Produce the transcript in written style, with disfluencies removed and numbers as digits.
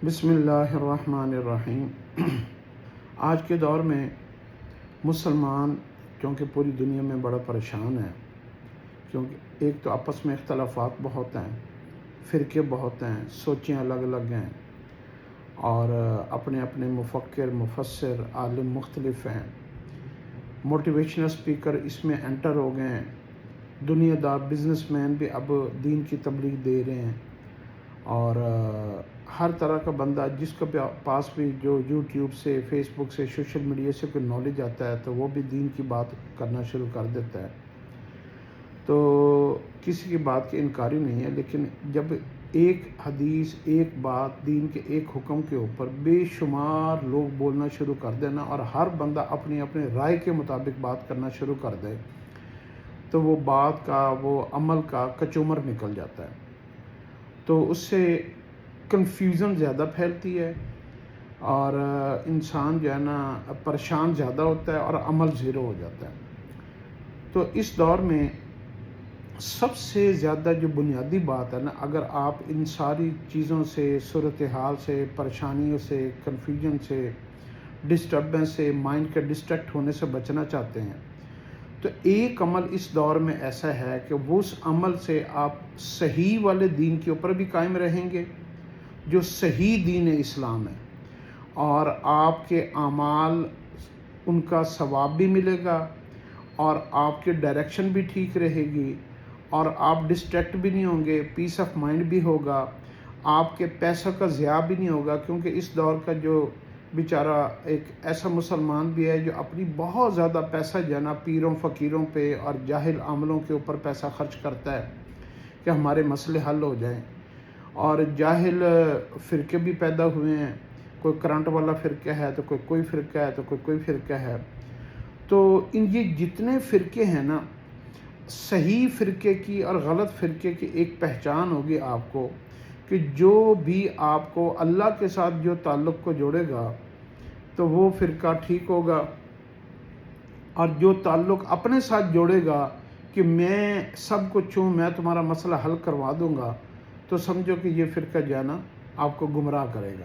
بسم اللہ الرحمن الرحیم۔ آج کے دور میں مسلمان کیونکہ پوری دنیا میں بڑا پریشان ہے، کیونکہ ایک تو آپس میں اختلافات بہت ہیں، فرقے بہت ہیں، سوچیں الگ الگ ہیں، اور اپنے اپنے مفکر مفسر عالم مختلف ہیں۔ موٹیویشنل اسپیکر اس میں انٹر ہو گئے ہیں، دنیا دار بزنس مین بھی اب دین کی تبلیغ دے رہے ہیں، اور ہر طرح کا بندہ جس کے پاس بھی جو یوٹیوب سے، فیس بک سے، سوشل میڈیا سے کوئی نالج آتا ہے تو وہ بھی دین کی بات کرنا شروع کر دیتا ہے۔ تو کسی کی بات کی انکاری نہیں ہے، لیکن جب ایک حدیث، ایک بات، دین کے ایک حکم کے اوپر بے شمار لوگ بولنا شروع کر دینا اور ہر بندہ اپنی اپنی رائے کے مطابق بات کرنا شروع کر دے تو وہ بات کا، وہ عمل کا کچومر نکل جاتا ہے۔ تو اس سے کنفیوژن زیادہ پھیلتی ہے اور انسان جو ہے نا پریشان زیادہ ہوتا ہے اور عمل زیرو ہو جاتا ہے۔ تو اس دور میں سب سے زیادہ جو بنیادی بات ہے نا، اگر آپ ان ساری چیزوں سے، صورتحال سے، پریشانیوں سے، کنفیوژن سے، ڈسٹربنس سے، مائنڈ کے ڈسٹریکٹ ہونے سے بچنا چاہتے ہیں تو ایک عمل اس دور میں ایسا ہے کہ وہ اس عمل سے آپ صحیح والے دین کے اوپر بھی قائم رہیں گے جو صحیح دین اسلام ہے، اور آپ کے اعمال ان کا ثواب بھی ملے گا اور آپ کی ڈائریکشن بھی ٹھیک رہے گی اور آپ ڈسٹریکٹ بھی نہیں ہوں گے، پیس آف مائنڈ بھی ہوگا، آپ کے پیسوں کا ضیاع بھی نہیں ہوگا، کیونکہ اس دور کا جو بیچارہ ایک ایسا مسلمان بھی ہے جو اپنی بہت زیادہ پیسہ جو ہے نا پیروں فقیروں پہ اور جاہل عاملوں کے اوپر پیسہ خرچ کرتا ہے کہ ہمارے مسئلے حل ہو جائیں، اور جاہل فرقے بھی پیدا ہوئے ہیں، کوئی کرنٹ والا فرقہ ہے تو کوئی فرقہ ہے تو کوئی فرقہ ہے۔ تو یہ جتنے فرقے ہیں نا، صحیح فرقے کی اور غلط فرقے کی ایک پہچان ہوگی آپ کو کہ جو بھی آپ کو اللہ کے ساتھ جو تعلق کو جوڑے گا تو وہ فرقہ ٹھیک ہوگا، اور جو تعلق اپنے ساتھ جوڑے گا کہ میں سب کچھ ہوں، میں تمہارا مسئلہ حل کروا دوں گا، تو سمجھو کہ یہ فرقہ جو ہے نا آپ کو گمراہ کرے گا۔